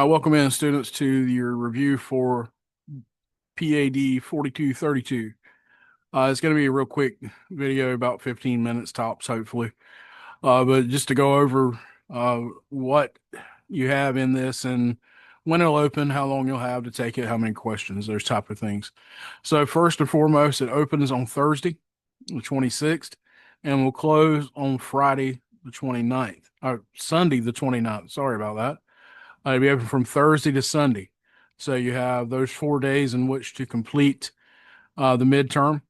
Welcome in, students, to your review for PAD4232. It's going to be a real quick video, about 15 minutes tops, hopefully. But just to go over what you have in this and when it'll open, how long you'll have to take it, how many questions, those type of things. So first and foremost, it opens on Thursday, the 26th, and will close on Friday, the 29th, or Sunday, the 29th. Sorry about that. It'll be open from Thursday to Sunday. So you have those 4 days in which to complete the midterm.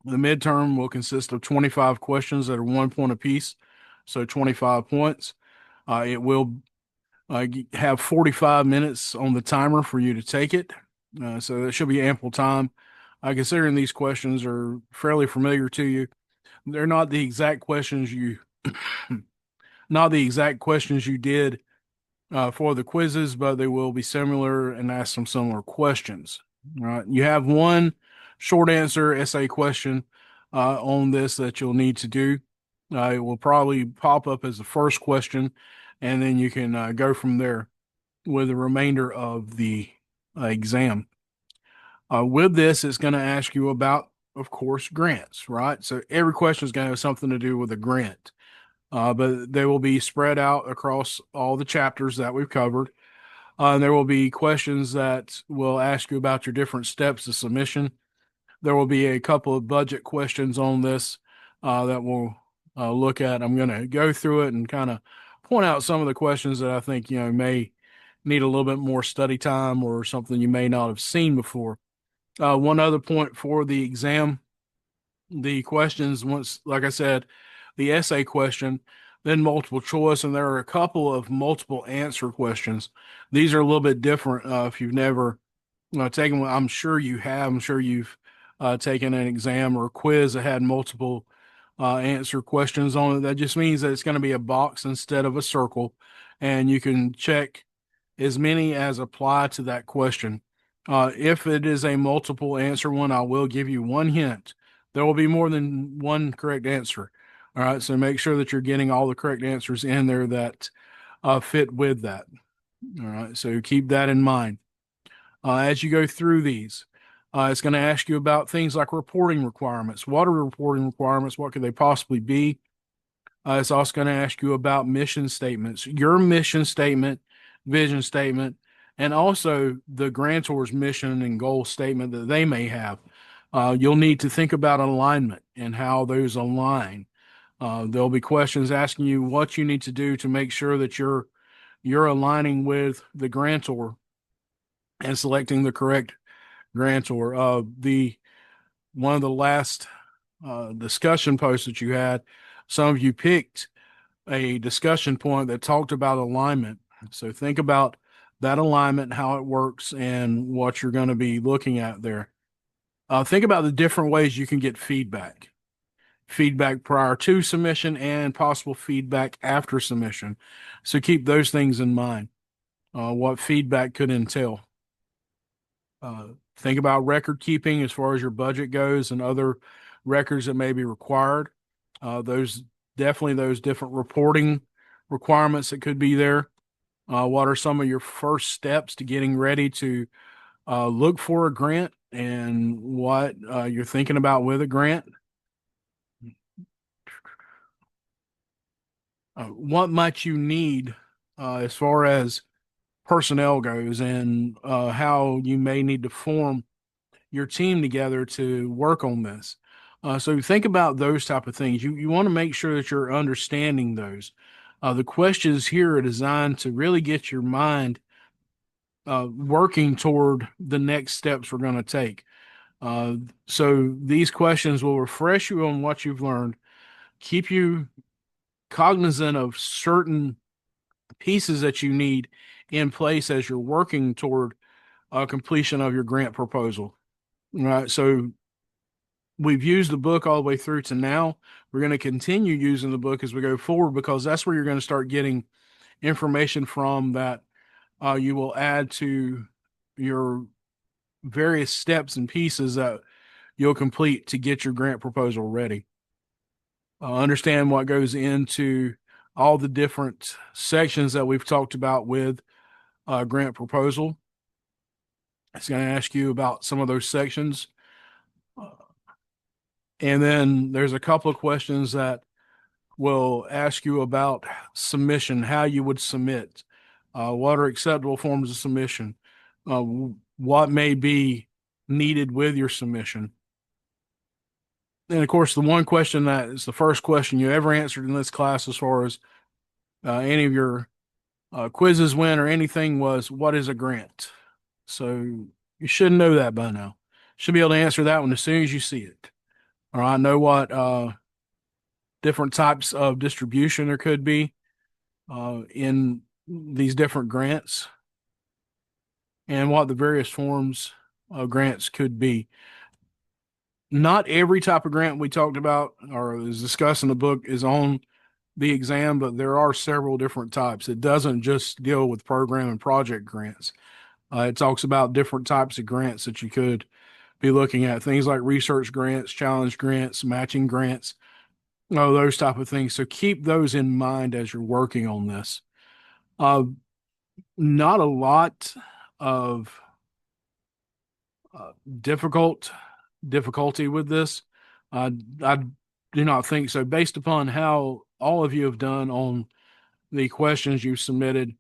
The midterm will consist of 25 questions that are 1 point apiece, so 25 points. It will have 45 minutes on the timer for you to take it. So that should be ample time. Considering these questions are fairly familiar to you, they're not the exact questions you not the exact questions you did for the quizzes, but they will be similar and ask some similar questions. All right. You have one short answer essay question on this that you'll need to do. It will probably pop up as the first question, and then you can go from there with the remainder of the exam. With this, it's going to ask you about, of course, grants, right? So every question is going to have something to do with a grant. But they will be spread out across all the chapters that we've covered. And there will be questions that will ask you about your different steps of submission. There will be a couple of budget questions on this that we'll look at. I'm going to go through it and kind of point out some of the questions that I think may need a little bit more study time or something you may not have seen before. One other point for the exam: the questions, once, like I said, the essay question, then multiple choice, and there are a couple of multiple answer questions. These are a little bit different if you've never taken one. I'm sure you have. I'm sure you've taken an exam or a quiz that had multiple answer questions on it. That just means that it's going to be a box instead of a circle, and you can check as many as apply to that question. If it is a multiple answer one, I will give you one hint. There will be more than one correct answer. All right, so make sure that you're getting all the correct answers in there that fit with that. All right, so keep that in mind. As you go through these, it's going to ask you about things like reporting requirements. What are reporting requirements? What could they possibly be? It's also going to ask you about mission statements, your mission statement, vision statement, and also the grantor's mission and goal statement that they may have. You'll need to think about alignment and how those align. There'll be questions asking you what you need to do to make sure that you're aligning with the grantor and selecting the correct grantor. The one of the last discussion posts that you had, some of you picked a discussion point that talked about alignment. So think about that alignment, how it works, and what you're going to be looking at there. Think about the different ways you can get feedback. Feedback prior to submission and possible feedback after submission. So keep those things in mind, what feedback could entail. Think about record keeping as far as your budget goes and other records that may be required. Those different reporting requirements that could be there. What are some of your first steps to getting ready to look for a grant, and what you're thinking about with a grant? What might you need as far as personnel goes, and how you may need to form your team together to work on this. So think about those type of things. You want to make sure that you're understanding those. The questions here are designed to really get your mind working toward the next steps we're going to take. So these questions will refresh you on what you've learned, keep you cognizant of certain pieces that you need in place as you're working toward completion of your grant proposal. All right, so we've used the book all the way through to now. We're going to continue using the book as we go forward, because that's where you're going to start getting information from that you will add to your various steps and pieces that you'll complete to get your grant proposal ready. Understand what goes into all the different sections that we've talked about with grant proposal. It's going to ask you about some of those sections. And then there's a couple of questions that will ask you about submission, how you would submit, what are acceptable forms of submission, what may be needed with your submission. And of course, the one question that is the first question you ever answered in this class, as far as any of your quizzes went or anything, was what is a grant? So you should know that by now. Should be able to answer that one as soon as you see it. All right, know what different types of distribution there could be in these different grants, and what the various forms of grants could be. Not every type of grant we talked about or is discussed in the book is on the exam, but there are several different types. It doesn't just deal with program and project grants. It talks about different types of grants that you could be looking at, things like research grants, challenge grants, matching grants, those type of things. So keep those in mind as you're working on this. Not a lot of difficulty with this. I do not think so, based upon how all of you have done on the questions you submitted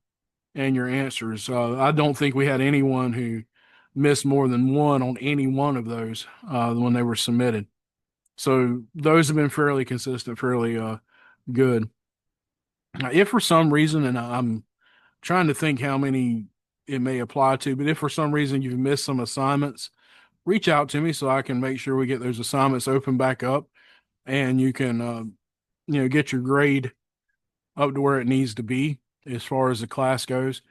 and your answers. I don't think we had anyone who missed more than one on any one of those when they were submitted. So those have been fairly consistent, fairly good. If for some reason, and I'm trying to think how many it may apply to, but if for some reason you've missed some assignments, reach out to me so I can make sure we get those assignments open back up, and you can, get your grade up to where it needs to be as far as the class goes.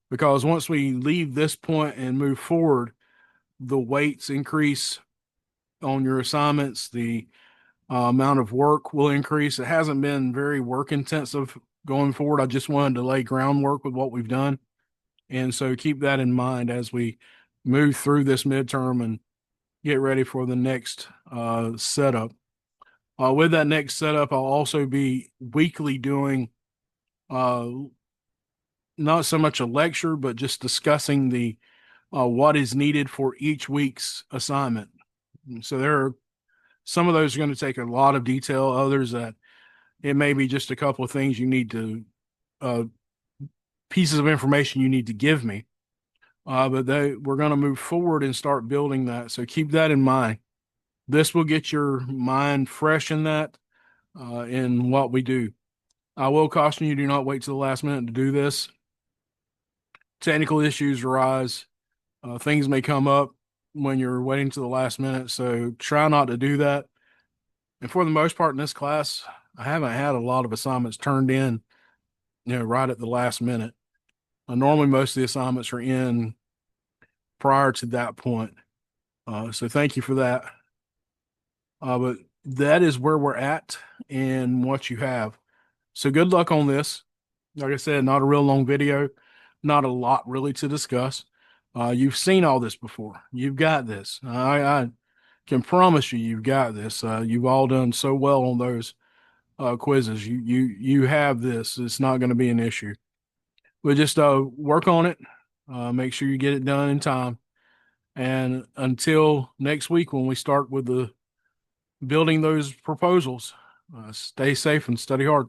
Because once we leave this point and move forward, the weights increase on your assignments. The amount of work will increase. It hasn't been very work intensive going forward. I just wanted to lay groundwork with what we've done. And so keep that in mind as we move through this midterm and get ready for the next setup. With that next setup, I'll also be weekly doing not so much a lecture, but just discussing the what is needed for each week's assignment. So there are some of those are going to take a lot of detail. Others that it may be just a couple of things you need to pieces of information you need to give me. But we're going to move forward and start building that. So keep that in mind. This will get your mind fresh in that, in what we do. I will caution you, do not wait till the last minute to do this. Technical issues arise. Things may come up when you're waiting to the last minute. So try not to do that. And for the most part in this class, I haven't had a lot of assignments turned in, right at the last minute. Normally, most of the assignments are in prior to that point. So thank you for that. But that is where we're at and what you have. So good luck on this. Like I said, not a real long video, not a lot really to discuss. You've seen all this before. You've got this. I can promise you've got this. You've all done so well on those quizzes. You have this. It's not going to be an issue. We'll just work on it. Make sure you get it done in time. And until next week, when we start with the building those proposals, stay safe and study hard.